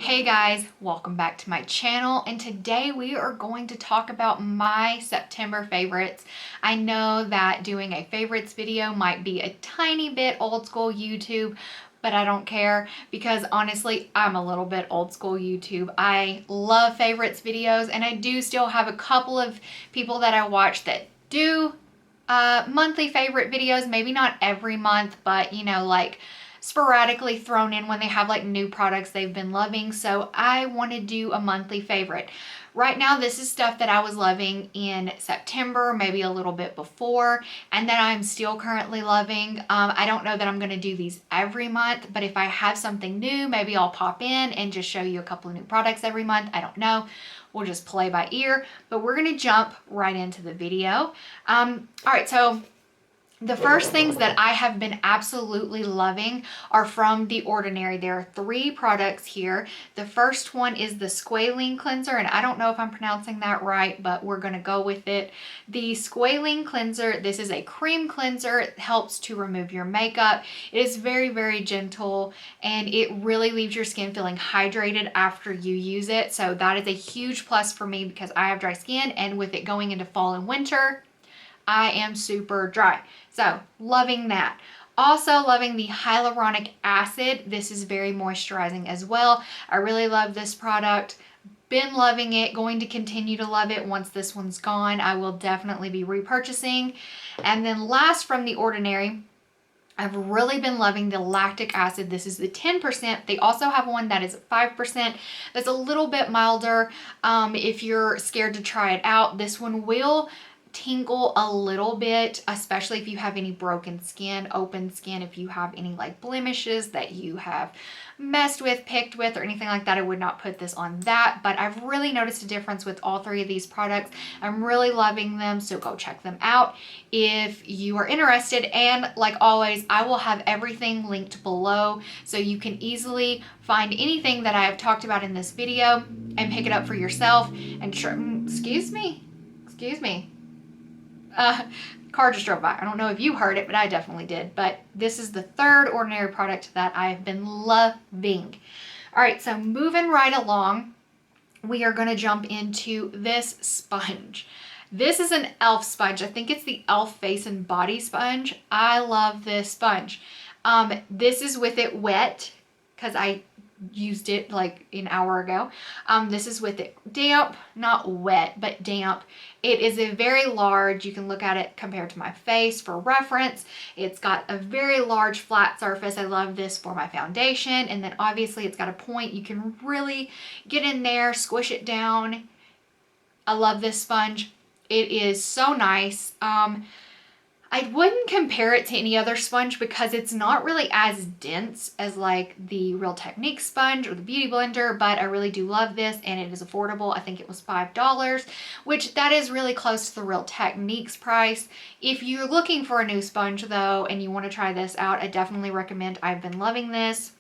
Hey guys, welcome back to my channel, and today we are going to talk about my September favorites. I know that doing a favorites video might be a tiny bit old school YouTube, but I don't care because honestly, I'm a little bit old school YouTube. I love favorites videos, and I do still have a couple of people that I watch that do monthly favorite videos, maybe not every month, but you know, like sporadically thrown in when they have like new products they've been loving. So I want to do a monthly favorite. Right now, this is stuff that I was loving in September, maybe a little bit before, and that I'm still currently loving. I don't know that I'm going to do these every month, but if I have something new, maybe I'll pop in and just show you a couple of new products every month. I don't know. We'll just play by ear, but we're going to jump right into the video. All right, so the first things that I have been absolutely loving are from The Ordinary. There are 3 products here. The first one is the Squalene Cleanser, and I don't know if I'm pronouncing that right, but we're going to go with it. The Squalene Cleanser, this is a cream cleanser. It helps to remove your makeup. It is very, very gentle, and it really leaves your skin feeling hydrated after you use it. So that is a huge plus for me because I have dry skin, and with it going into fall and winter, I am super dry. So loving that. Also loving the hyaluronic acid. This is very moisturizing as well. I really love this product. Been loving it, going to continue to love it. Once this one's gone, I will definitely be repurchasing. And then last from The Ordinary, I've really been loving the lactic acid. This is the 10%. They also have one that is 5%. That's a little bit milder. If you're scared to try it out, this one will tingle a little bit, especially if you have any broken skin, open skin, if you have any like blemishes that you have messed with, picked with, or anything like that. I would not put this on that, but I've really noticed a difference with all 3 of these products. I'm really loving them, so go check them out if you are interested. And like always, I will have everything linked below so you can easily find anything that I have talked about in this video and pick it up for yourself. And excuse me, car just drove by. I don't know if you heard it, but I definitely did. But this is the 3rd Ordinary product that I've been loving. All right, so moving right along, we are going to jump into this sponge. This is an e.l.f. sponge. I think it's the e.l.f. Face and Body Sponge. I love this sponge. This is with it wet because I used it like an hour ago. This is with it damp, not wet, but damp. It is a very large, you can look at it compared to my face for reference. It's got a very large flat surface. I love this for my foundation. And then obviously it's got a point. You can really get in there, squish it down. I love this sponge. It is so nice. I wouldn't compare it to any other sponge because it's not really as dense as like the Real Technique sponge or the Beauty Blender, but I really do love this, and it is affordable. I think it was $5, which that is really close to the Real Technique's price. If you're looking for a new sponge though and you want to try this out, I definitely recommend. I've been loving this.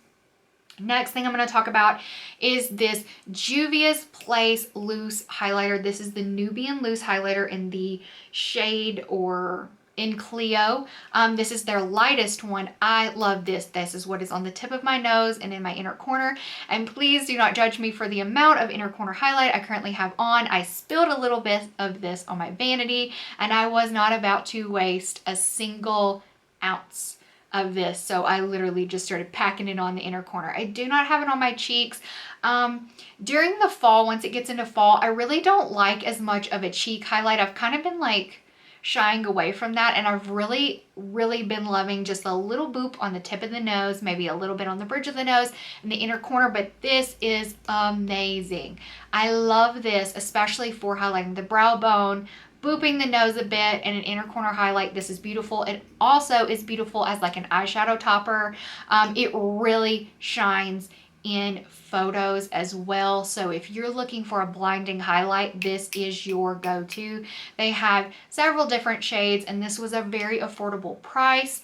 Next thing I'm going to talk about is this Juvia's Place Loose Highlighter. This is the Nubian Loose Highlighter in the shade or in Clio. This is their lightest one. I love this. This is what is on the tip of my nose and in my inner corner. And please do not judge me for the amount of inner corner highlight I currently have on. I spilled a little bit of this on my vanity, and I was not about to waste a single ounce of this. So I literally just started packing it on the inner corner. I do not have it on my cheeks. During the fall, once it gets into fall, I really don't like as much of a cheek highlight. I've kind of been like shying away from that, and I've really been loving just a little boop on the tip of the nose, maybe a little bit on the bridge of the nose in the inner corner, but this is amazing. I love this, especially for highlighting the brow bone, booping the nose a bit, and an inner corner highlight. This is beautiful. It also is beautiful as like an eyeshadow topper. It really shines in photos as well. So if you're looking for a blinding highlight, this is your go-to. They have several different shades, and this was a very affordable price.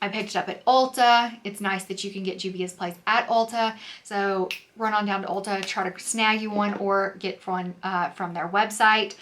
I picked it up at Ulta. It's nice that you can get Juvia's Place at Ulta. So run on down to Ulta, try to snag you one or get one from their website.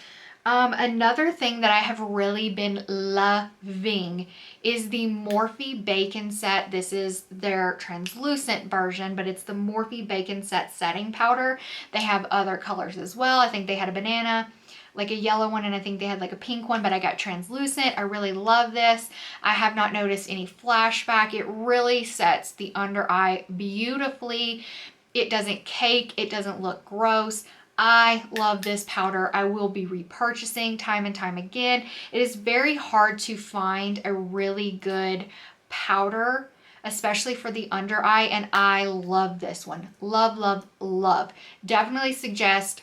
Another thing that I have really been loving is the Morphe Bacon Set. This is their translucent version, but it's the Morphe Bacon Set setting powder. They have other colors as well. I think they had a banana, like a yellow one, and I think they had like a pink one, but I got translucent. I really love this. I have not noticed any flashback. It really sets the under eye beautifully. It doesn't cake. It doesn't look gross. I love this powder. I will be repurchasing time and time again. It is very hard to find a really good powder, especially for the under eye, and I love this one. Love, love, love. Definitely suggest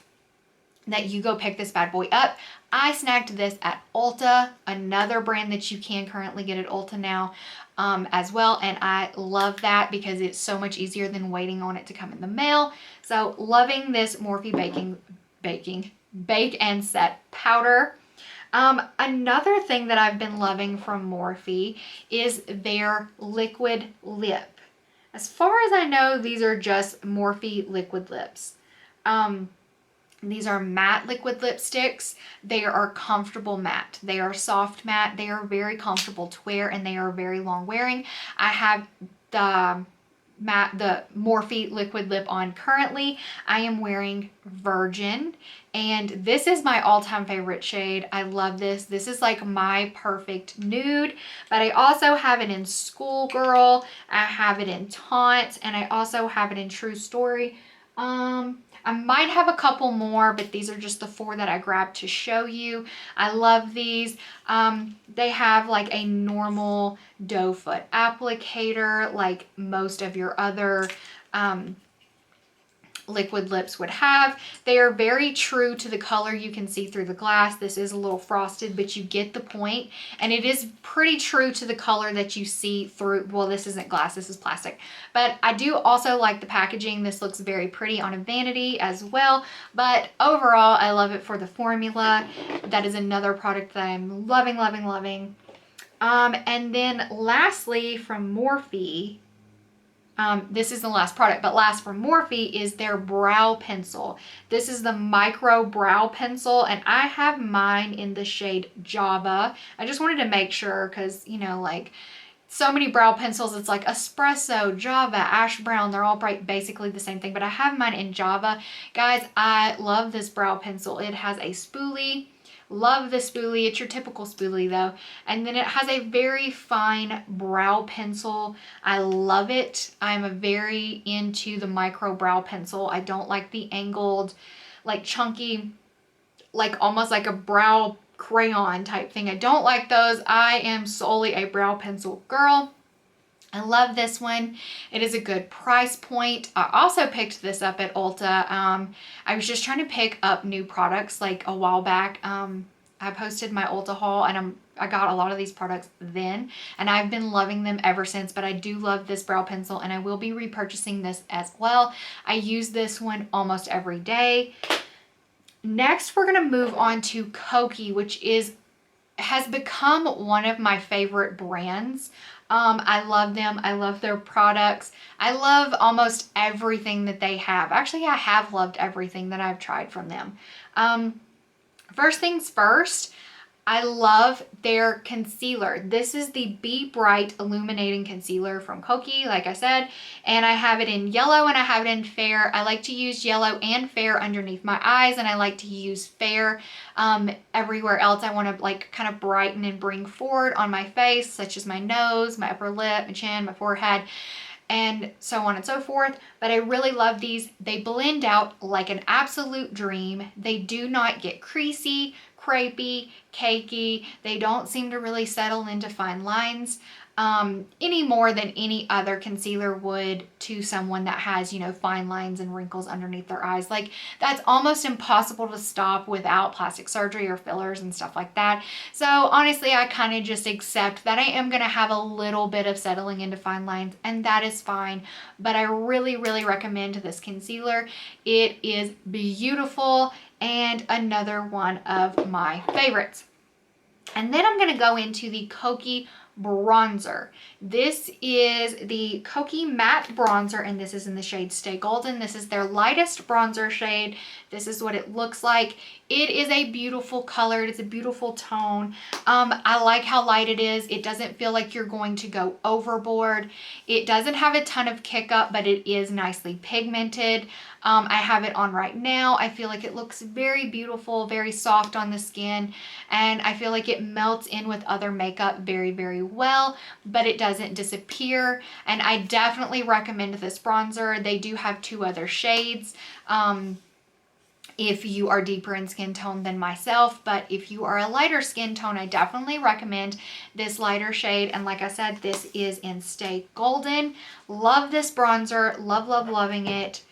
that you go pick this bad boy up. I snagged this at Ulta, another brand that you can currently get at Ulta now as well. And I love that because it's so much easier than waiting on it to come in the mail. So loving this Morphe Bake and Set powder. Another thing that I've been loving from Morphe is their liquid lip. As far as I know, these are just Morphe liquid lips. These are matte liquid lipsticks. They are comfortable matte. They are soft matte. They are very comfortable to wear, and they are very long wearing. I have the Morphe liquid lip on currently. I am wearing Virgin, and this is my all-time favorite shade. I love this. This is like my perfect nude, but I also have it in Schoolgirl. I have it in Taunt, and I also have it in True Story. I might have a couple more, but these are just the 4 that I grabbed to show you. I love these. They have like a normal doe foot applicator like most of your other liquid lips would have. They are very true to the color you can see through the glass. This is a little frosted, but you get the point, and it is pretty true to the color that you see through. Well, this isn't glass, this is plastic, but I do also like the packaging. This looks very pretty on a vanity as well, but overall I love it for the formula. That is another product that I'm loving, loving, loving. And then lastly from Morphe, this is the last product, but last from Morphe is their brow pencil. This is the micro brow pencil, and I have mine in the shade Java. I just wanted to make sure because, you know, like so many brow pencils, it's like espresso, Java, ash brown. They're all basically the same thing, but I have mine in Java. Guys, I love this brow pencil. It has a spoolie. Love the spoolie. It's your typical spoolie though. And then it has a very fine brow pencil. I love it. I'm very into the micro brow pencil. I don't like the angled, like chunky, like almost like a brow crayon type thing. I don't like those. I am solely a brow pencil girl. I love this one. It is a good price point. I also picked this up at Ulta. I was just trying to pick up new products like a while back. I posted my Ulta haul, and I got a lot of these products then, and I've been loving them ever since. But I do love this brow pencil, and I will be repurchasing this as well. I use this one almost every day. Next, we're going to move on to Kiko, which has become one of my favorite brands. I love them. I love their products. I love almost everything that they have. Actually, I have loved everything that I've tried from them. First things first, I love their concealer. This is the Be Bright Illuminating Concealer from Kiko, like I said, and I have it in yellow and I have it in fair. I like to use yellow and fair underneath my eyes, and I like to use fair everywhere else I want to like kind of brighten and bring forward on my face, such as my nose, my upper lip, my chin, my forehead, and so on and so forth. But I really love these. They blend out like an absolute dream. They do not get creasy, crepey, cakey. They don't seem to really settle into fine lines any more than any other concealer would to someone that has, you know, fine lines and wrinkles underneath their eyes. Like, that's almost impossible to stop without plastic surgery or fillers and stuff like that. So honestly, I kind of just accept that I am going to have a little bit of settling into fine lines, and that is fine. But I really, really recommend this concealer. It is beautiful and another one of my favorites. And then I'm going to go into the Kiko bronzer. This is the Kokie Matte Bronzer, and this is in the shade Stay Golden. This is their lightest bronzer shade. This is what it looks like. It is a beautiful color. It's a beautiful tone. I like how light it is. It doesn't feel like you're going to go overboard. It doesn't have a ton of kick up, but it is nicely pigmented. I have it on right now. I feel like it looks very beautiful, very soft on the skin, and I feel like it melts in with other makeup very, very well, but it doesn't disappear. And I definitely recommend this bronzer. They do have 2 other shades. If you are deeper in skin tone than myself, but if you are a lighter skin tone, I definitely recommend this lighter shade. And like I said, this is in Stay Golden. Love this bronzer. Love, love, loving it.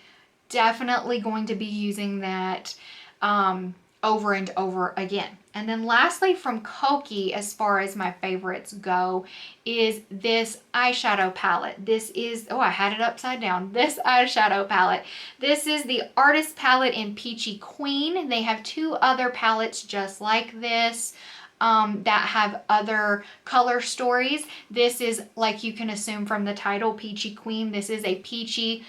Definitely going to be using that over and over again. And then lastly from Kokie, as far as my favorites go, is this eyeshadow palette. This is, oh, I had it upside down. This eyeshadow palette. This is the Artist Palette in Peachy Queen. They have 2 other palettes just like this that have other color stories. This is, like you can assume from the title, Peachy Queen. This is a peachy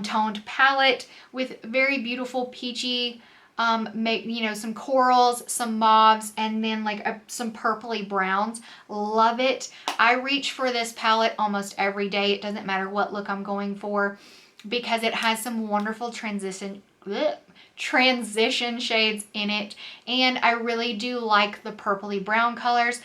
toned palette with very beautiful peachy, some corals, some mauves, and then like some purpley browns. Love it. I reach for this palette almost every day. It doesn't matter what look I'm going for, because it has some wonderful transition shades in it, and I really do like the purpley brown colors.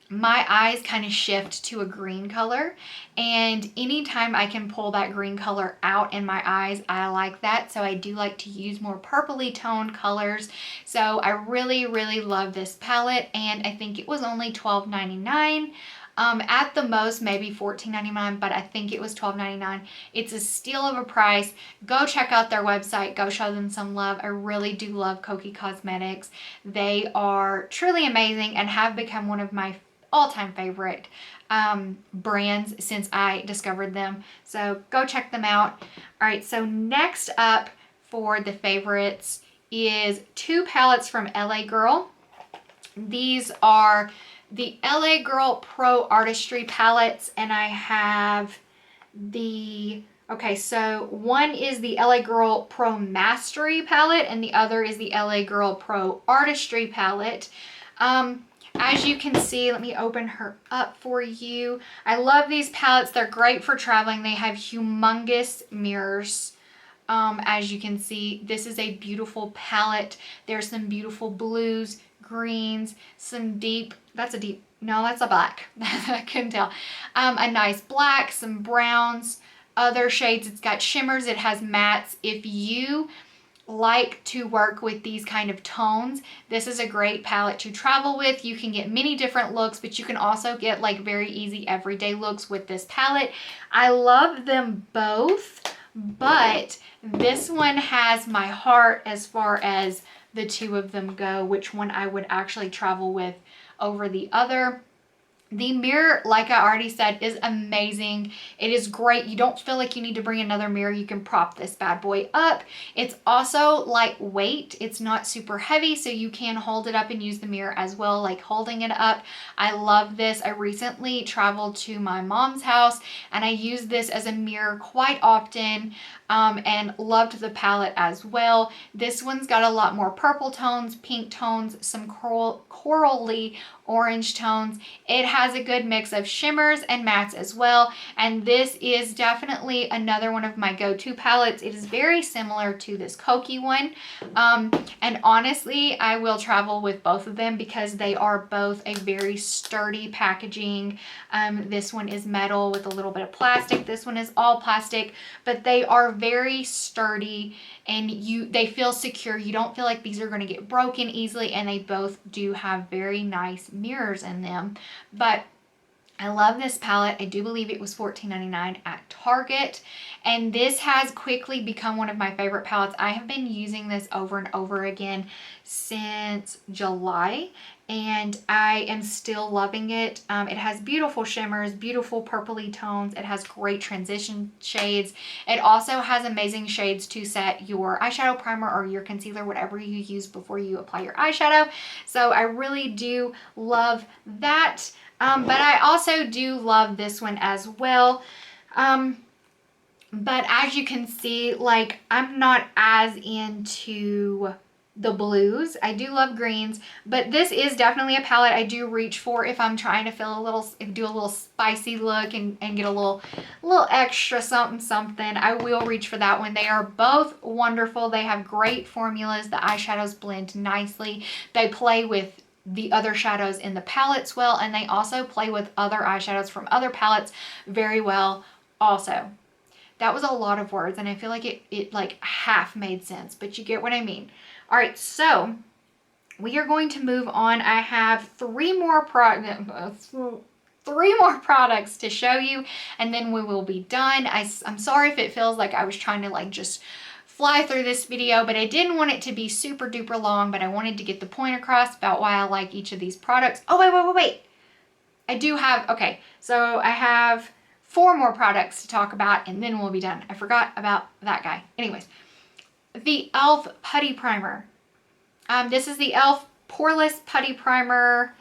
My eyes kind of shift to a green color, and anytime I can pull that green color out in my eyes, I like that. So I do like to use more purpley toned colors. So I really, really love this palette, and I think it was only $12.99. At the most, maybe $14.99, but I think it was $12.99. It's a steal of a price. Go check out their website. Go show them some love. I really do love Kokie Cosmetics. They are truly amazing and have become one of my all-time favorite brands since I discovered them. So go check them out. All right, so next up for the favorites is 2 palettes from LA Girl. These are the LA Girl Pro Artistry palettes, and I have the, okay, so one is the LA Girl Pro Mastery palette, and the other is the LA Girl Pro Artistry palette. As you can see, let me open her up for you. I love these palettes. They're great for traveling. They have humongous mirrors. As you can see, this is a beautiful palette. There's some beautiful blues, greens, some deep, that's a black. I couldn't tell. A nice black, some browns, other shades. It's got shimmers, it has mattes. If you like to work with these kind of tones, this is a great palette to travel with. You can get many different looks, but you can also get like very easy everyday looks with this palette. I love them both, but this one has my heart as far as the 2 of them go, which one I would actually travel with over the other. The mirror, like I already said, is amazing. It is great. You don't feel like you need to bring another mirror. You can prop this bad boy up. It's also lightweight. It's not super heavy, so you can hold it up and use the mirror as well, like holding it up. I love this. I recently traveled to my mom's house, and I used this as a mirror quite often, and loved the palette as well. This one's got a lot more purple tones, pink tones, some corally orange tones. It has a good mix of shimmers and mattes as well, and this is definitely another one of my go-to palettes. It is very similar to this Kokie one, and honestly, I will travel with both of them because they are both a very sturdy packaging. This one is metal with a little bit of plastic. This one is all plastic, but they are very sturdy, and they feel secure. You don't feel like these are going to get broken easily, and they both do have very nice mirrors in them. But I love this palette. I do believe it was $14.99 at Target, and this has quickly become one of my favorite palettes. I have been using this over and over again since July, and I am still loving it. It has beautiful shimmers, beautiful purpley tones. It has great transition shades. It also has amazing shades to set your eyeshadow primer or your concealer, whatever you use before you apply your eyeshadow. So I really do love that. But I also do love this one as well. But as you can see, like, I'm not as into the blues. I do love greens, but this is definitely a palette I do reach for if I'm trying to do a little spicy look and get a little extra something. I will reach for that one. They are both wonderful. They have great formulas. The eyeshadows blend nicely. They play with the other shadows in the palettes well, and they also play with other eyeshadows from other palettes very well also. That was a lot of words, and I feel like it like half made sense, but you get what I mean. All right, so we are going to move on. I have three more products to show you, and then we will be done. I'm sorry if it feels like I was trying to like just fly through this video, but I didn't want it to be super duper long, but I wanted to get the point across about why I like each of these products. Oh, wait. I do have, okay, so I have 4 more products to talk about, and then we'll be done. I forgot about that guy. Anyways, the e.l.f. Putty Primer. This is the e.l.f. Poreless Putty Primer.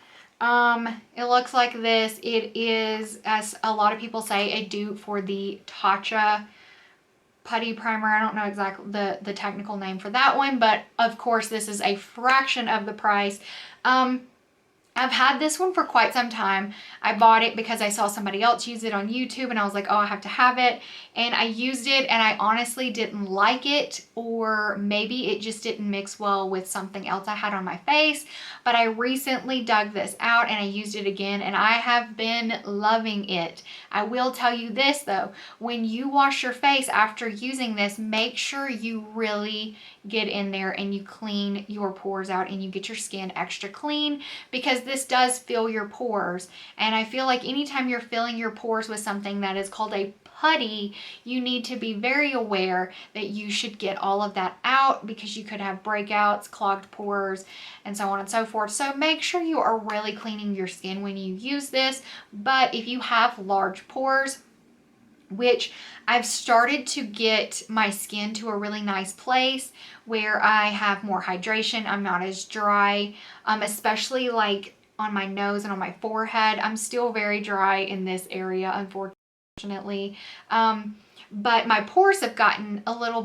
It looks like this. It is, as a lot of people say, a dupe for the Tatcha Putty Primer. I don't know exactly the technical name for that one, but of course this is a fraction of the price. I've had this one for quite some time. I bought it because I saw somebody else use it on YouTube, and I was like, oh, I have to have it. And I used it, and I honestly didn't like it, or maybe it just didn't mix well with something else I had on my face. But I recently dug this out and I used it again, and I have been loving it. I will tell you this though, when you wash your face after using this, make sure you really get in there and you clean your pores out and you get your skin extra clean, because this does fill your pores. And I feel like anytime you're filling your pores with something that is called a putty, you need to be very aware that you should get all of that out, because you could have breakouts, clogged pores, and so on and so forth. So make sure you are really cleaning your skin when you use this. But if you have large pores, which I've started to get my skin to a really nice place where I have more hydration, I'm not as dry, especially like on my nose and on my forehead. I'm still very dry in this area, unfortunately. But my pores have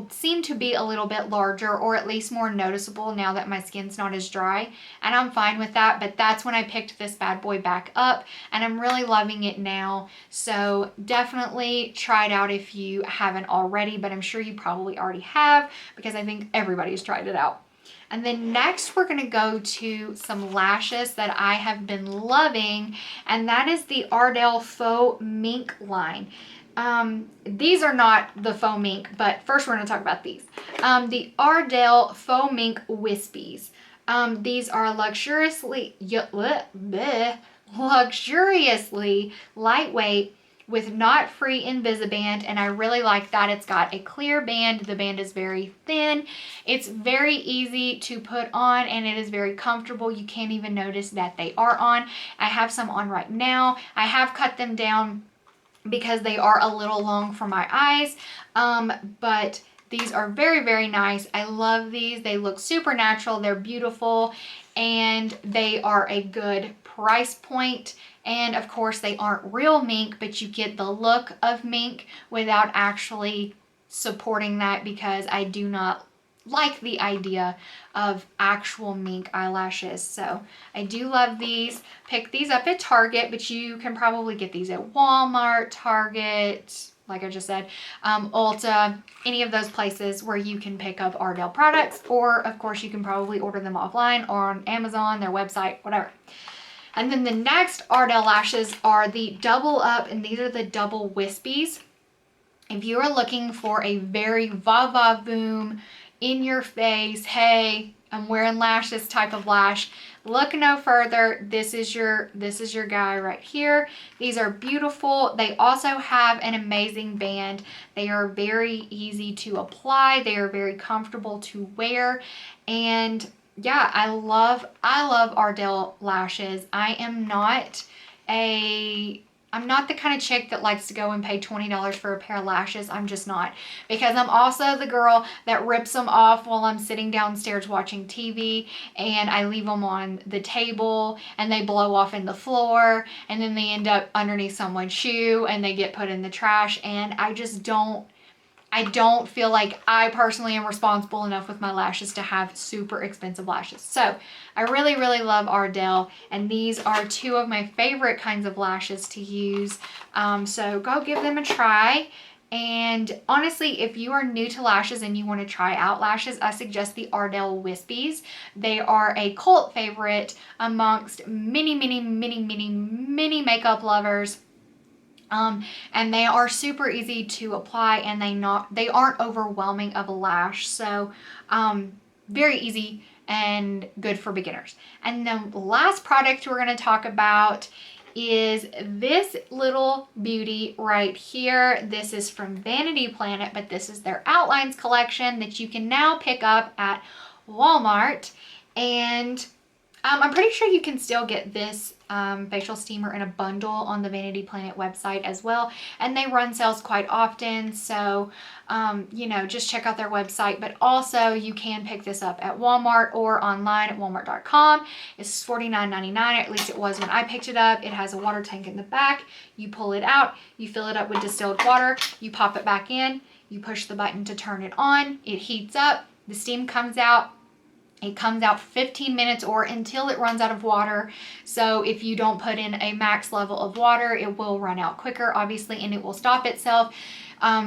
seem to be a little bit larger, or at least more noticeable now that my skin's not as dry, and I'm fine with that. But that's when I picked this bad boy back up, and I'm really loving it now. So definitely try it out if you haven't already, but I'm sure you probably already have, because I think everybody's tried it out. And then next we're gonna go to some lashes that I have been loving, and that is the Ardell Faux Mink line. These are not the faux mink, but first we're going to talk about these. The Ardell Faux Mink Wispies. These are luxuriously lightweight with knot-free Invisiband, and I really like that. It's got a clear band. The band is very thin. It's very easy to put on, and it is very comfortable. You can't even notice that they are on. I have some on right now. I have cut them down because they are a little long for my eyes, but these are very, very nice. I love these. They look super natural. They're beautiful, and they are a good price point. And of course, they aren't real mink, but you get the look of mink without actually supporting that, because I do not like the idea of actual mink eyelashes. So I do love these. Pick these up at Target, but you can probably get these at Walmart, Target, like I just said, Ulta, any of those places where you can pick up Ardell products. Or of course you can probably order them offline or on Amazon, their website, whatever. And then the next Ardell lashes are the Double Up, and these are the Double Wispies. If you are looking for a very va-va-voom, in your face, hey, I'm wearing lashes type of lash, look no further. This is your guy right here. These are beautiful. They also have an amazing band. They are very easy to apply. They are very comfortable to wear. And yeah, I love Ardell lashes. I am not a I'm not the kind of chick that likes to go and pay $20 for a pair of lashes. I'm just not. Because I'm also the girl that rips them off while I'm sitting downstairs watching TV, and I leave them on the table and they blow off in the floor, and then they end up underneath someone's shoe and they get put in the trash, and I don't feel like I personally am responsible enough with my lashes to have super expensive lashes. So I really, really love Ardell, and these are two of my favorite kinds of lashes to use. So go give them a try. And honestly, if you are new to lashes and you want to try out lashes, I suggest the Ardell Wispies. They are a cult favorite amongst many, many, many, many, many makeup lovers. And they are super easy to apply, and they aren't overwhelming of a lash. So very easy and good for beginners. And the last product we're going to talk about is this little beauty right here. This is from Vanity Planet, but this is their Outlines collection that you can now pick up at Walmart. And I'm pretty sure you can still get this facial steamer in a bundle on the Vanity Planet website as well. And they run sales quite often. So, you know, just check out their website. But also you can pick this up at Walmart or online at walmart.com. It's $49.99. At least it was when I picked it up. It has a water tank in the back. You pull it out. You fill it up with distilled water. You pop it back in. You push the button to turn it on. It heats up. The steam comes out. It comes out 15 minutes or until it runs out of water. So if you don't put in a max level of water, it will run out quicker, obviously, and it will stop itself.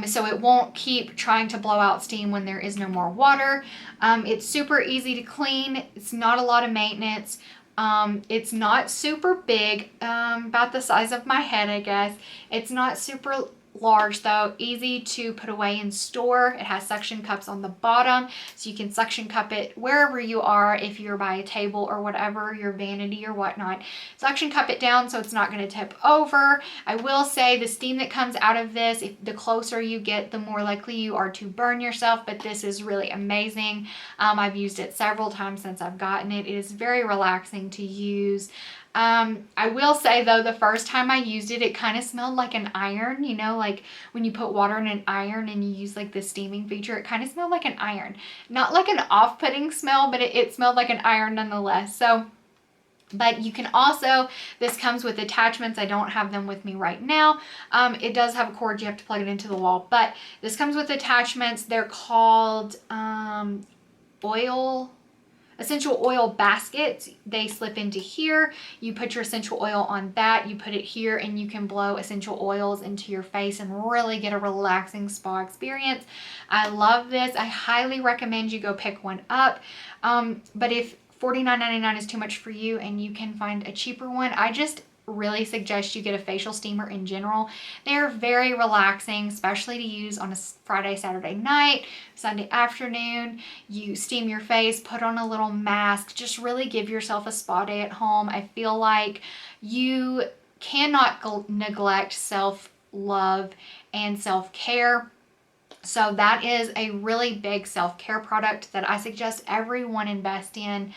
So it won't keep trying to blow out steam when there is no more water. It's super easy to clean. It's not a lot of maintenance. It's not super big, about the size of my head, I guess. It's not super large though, easy to put away and store. It has suction cups on the bottom, so you can suction cup it wherever you are. If you're by a table or whatever, your vanity or whatnot, suction cup it down so it's not going to tip over. I will say the steam that comes out of this, the closer you get, the more likely you are to burn yourself, but this is really amazing. I've used it several times since I've gotten it. It is very relaxing to use. I will say though, the first time I used it, it kind of smelled like an iron, you know, like when you put water in an iron and you use like the steaming feature, it kind of smelled like an iron. Not like an off-putting smell, but it smelled like an iron nonetheless. So, but you can also, this comes with attachments. I don't have them with me right now. It does have a cord, you have to plug it into the wall, but this comes with attachments. They're called essential oil baskets. They slip into here. You put your essential oil on that, you put it here, and you can blow essential oils into your face and really get a relaxing spa experience. I love this. I highly recommend you go pick one up. But if $49.99 is too much for you and you can find a cheaper one, I just really suggest you get a facial steamer in general. They're very relaxing, especially to use on a Friday, Saturday night, Sunday afternoon. You steam your face, put on a little mask, just really give yourself a spa day at home. I feel like you cannot neglect self-love and self-care. So that is a really big self-care product that I suggest everyone invest in.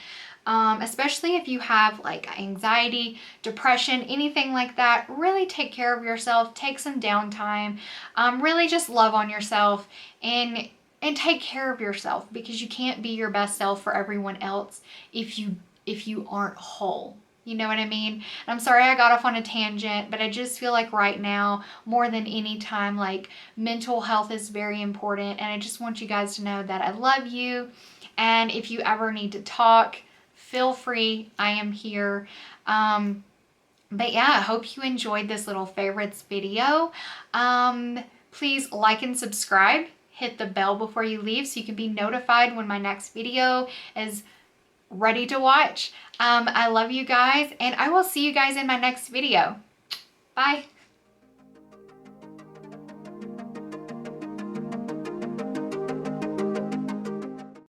Especially if you have like anxiety, depression, anything like that. Really take care of yourself, take some downtime, really just love on yourself and take care of yourself, because you can't be your best self for everyone else if you aren't whole. You know what I mean? And I'm sorry I got off on a tangent, but I just feel like right now, more than any time, like mental health is very important. And I just want you guys to know that I love you. And if you ever need to talk, feel free. I am here. But yeah, I hope you enjoyed this little favorites video. Please like and subscribe. Hit the bell before you leave so you can be notified when my next video is ready to watch. I love you guys, and I will see you guys in my next video. Bye.